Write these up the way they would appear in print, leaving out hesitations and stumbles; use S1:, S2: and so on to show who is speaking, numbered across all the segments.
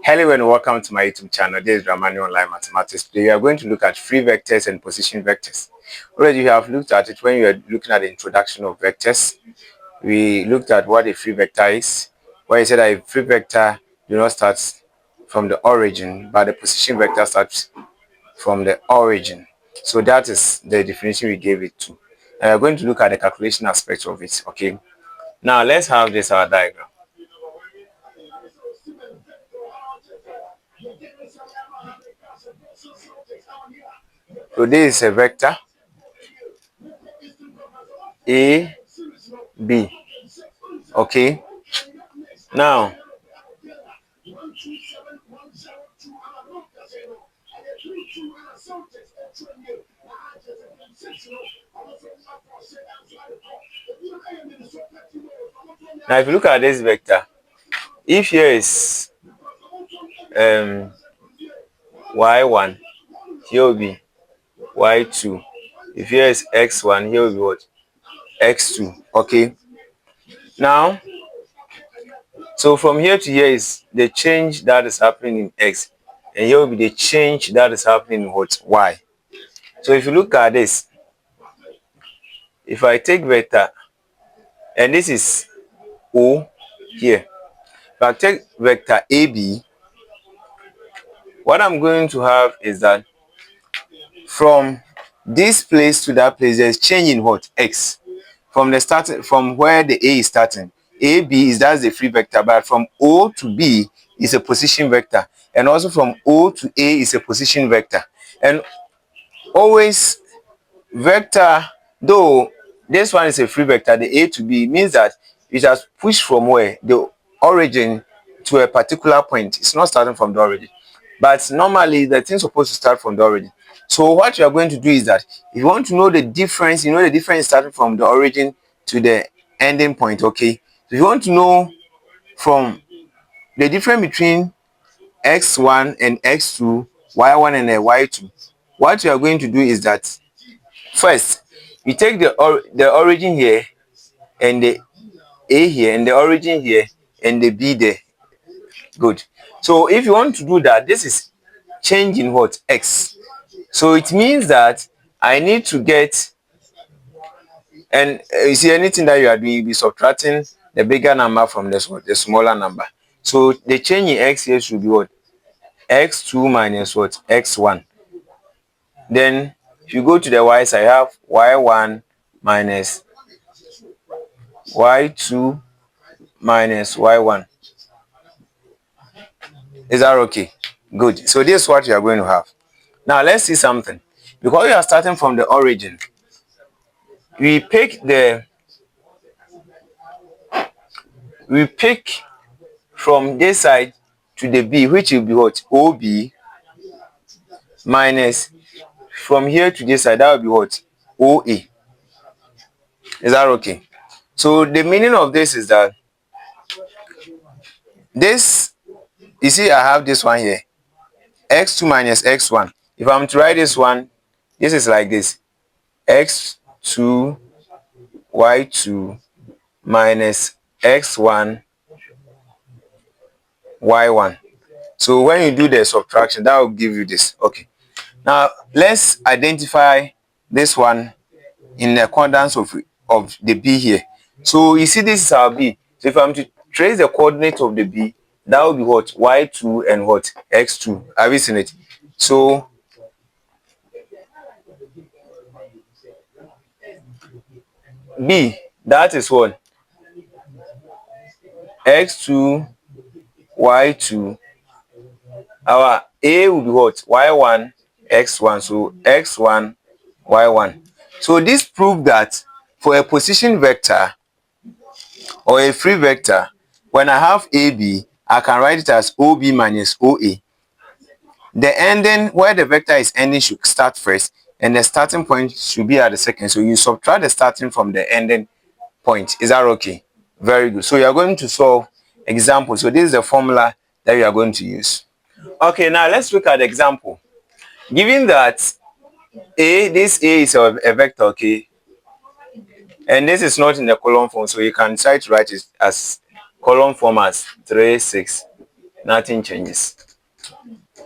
S1: Hello and welcome to my YouTube channel. This is Ramani Online Mathematics. Today we are going to look at free vectors and position vectors. Already you have looked at it when you are looking at the introduction of vectors. We looked at what a free vector is, where you said that a free vector do not start from the origin, but the position vector starts from the origin. So that is the definition we gave it to. And we're going to look at the calculation aspect of it. Okay. Now let's have this our diagram. So this is a vector A, B. Okay. Now, if you look at this vector, if here is y1, here will be y2. If here is x1, here will be what? X2. Okay. Now, so from here to here is the change that is happening in x, and here will be the change that is happening in what? Y. So if you look at this, if I take vector, and this is O here, if I take vector AB, what I'm going to have is that from this place to that place, there's change in what? X. From the starting, from where the A is starting, AB is that's the free vector, but from O to B is a position vector, and also from O to A is a position vector. And always vector, though this one is a free vector, the A to B means that it has pushed from where the origin to a particular point. It's not starting from the origin, but normally the thing's supposed to start from the origin. So what you are going to do is that if you want to know the difference, you know the difference starting from the origin to the ending point. Okay, so if you want to know from the difference between x1 and x2, y1 and y2, what you are going to do is that first you take the origin here and the A here, and the origin here and the B there. Good. So if you want to do that, this is change in what? X. So it means that I need to get, and you see anything that you are doing, you'll be subtracting the bigger number from the smaller number. So the change in X here should be what? X2 minus what? X1. Then if you go to the Y side, I have Y1 minus Y2 minus y1. Is that okay? Good. So this is what you are going to have. Now let's see something. Because we are starting from the origin, we pick from this side to the B, which will be what? OB, minus from here to this side, that will be what? OA. Is that okay? So the meaning of this is that this, you see I have this one here, x2 minus x1. If I'm to write this one, this is like this, x2 y2 minus x1 y1. So when you do the subtraction, that will give you this. Okay, now let's identify this one in accordance of the B here. So you see this is our B. So if I'm to trace the coordinate of the B, that will be what? Y2 and what? X2. Have you seen it? So B, that is what? X2 y2. Our A will be what? Y1 x1. So x1 y1. So this proves that for a position vector or a free vector, when I have AB, I can write it as OB minus OA. The ending, where the vector is ending, should start first, and the starting point should be at the second. So you subtract the starting from the ending point. Is that okay? Very good. So you are going to solve example. So this is the formula that you are going to use. Okay, now let's look at the example. Given that this A is a vector, okay, and this is not in the column form, so you can try to write it as column form as 3, 6, nothing changes.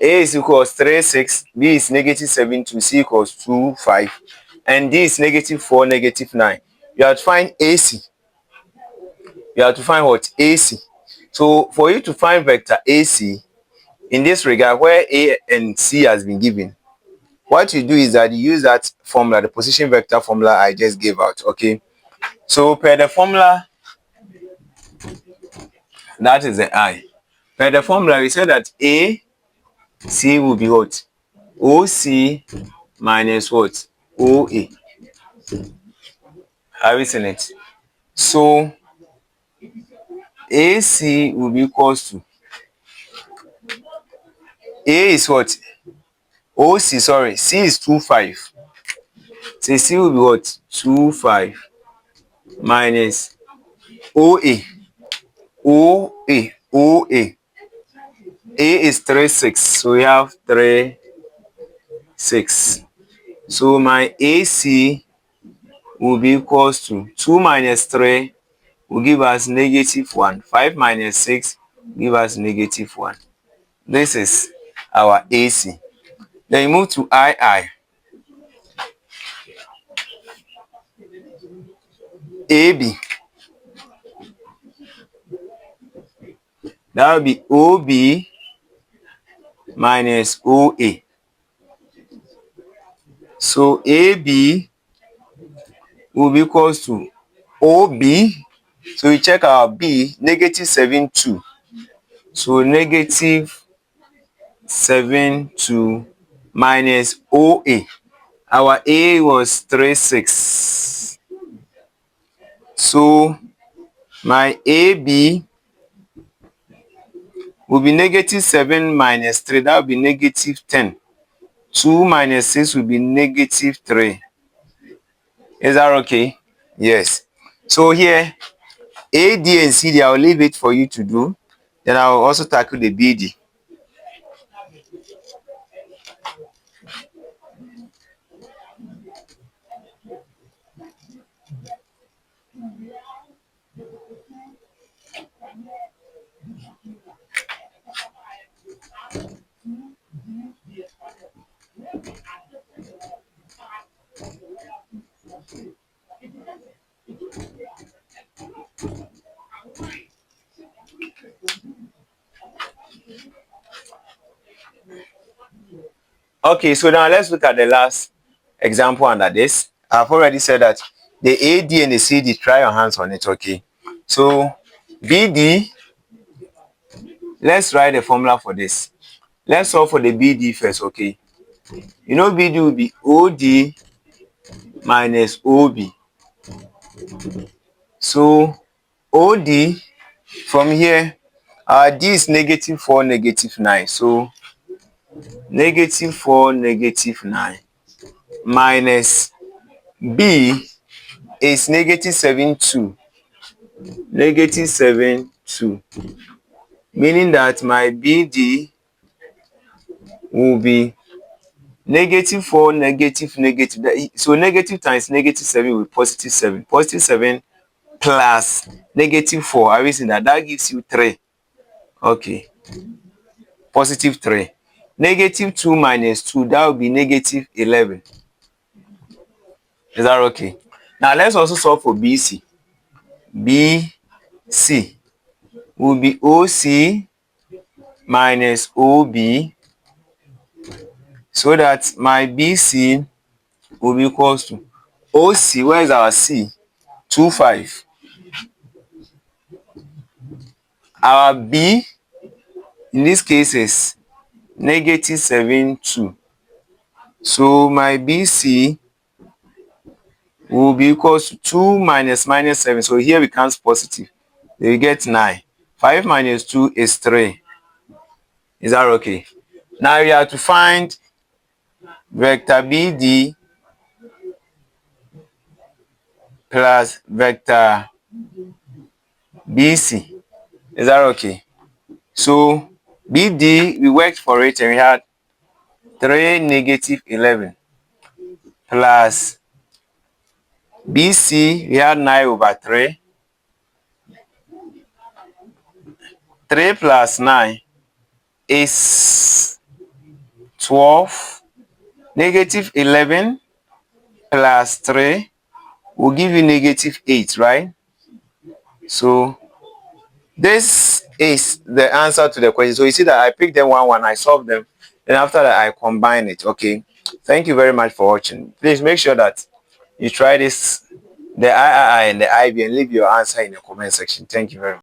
S1: A is equals 3, 6, B is negative 7, 2, C equals 2, 5, and D is negative 4, negative 9. You have to find AC. You have to find what? AC. So for you to find vector AC, in this regard, where A and C has been given, what you do is that you use that formula, the position vector formula I just gave out, okay? So per the formula, that is the I. Per the formula, we said that AC will be what? OC minus what? OA. Have you seen it? So AC will be equals to A is what? OC, sorry, C is 2, 5. So C will be what? 2, 5 minus OA. OA. OA. A is 3, 6. So we have 3, 6. So my AC will be equals to 2 minus 3 will give us negative 1. 5 minus 6 give us negative 1. This is our AC. Then you move to II. AB. That will be OB minus OA. So AB will be equals to OB. So we check our B, negative 7, 2. So negative 7, 2 minus OA. Our A was 3, 6. So my AB will be negative 7 minus 3. That will be negative 10. 2 minus 6 will be negative 3. Is that okay? Yes. So here, A, D, and C, I will leave it for you to do. Then I will also tackle the BD. Okay, so now let's look at the last example under this. I've already said that the AD and the CD, try your hands on it, okay? So BD, let's write the formula for this. Let's solve for the BD first, okay? You know BD will be OD minus OB. So OD, from here, D is negative 4, negative 9. So negative 4, negative 9 minus B is negative 7, 2. Negative 7, 2. Meaning that my BD will be negative 4, negative, negative. So negative times negative 7 will be positive 7. Positive 7 plus negative 4. Are we seeing that? That gives you 3. Okay. Positive 3. Negative 2 minus 2, that will be negative 11. Is that okay? Now let's also solve for BC. BC will be OC minus OB, so that my BC will be equals to OC, where is our C? 2, 5. Our B in this case is negative 7, 2. So my BC will be equals to 2 minus minus 7. So here becomes positive. Then we get 9. 5 minus 2 is 3. Is that okay? Now we have to find vector BD plus vector BC. Is that okay? So BD, we worked for it and we had 3, negative 11 plus BC, we had 9 over 3. 3 plus 9 is 12. Negative 11 plus 3 will give you negative 8, right? So this is the answer to the question. So you see that I picked them one, I solved them. Then after that, I combine it. Okay. Thank you very much for watching. Please make sure that you try this, the III and the IB, and leave your answer in the comment section. Thank you very much.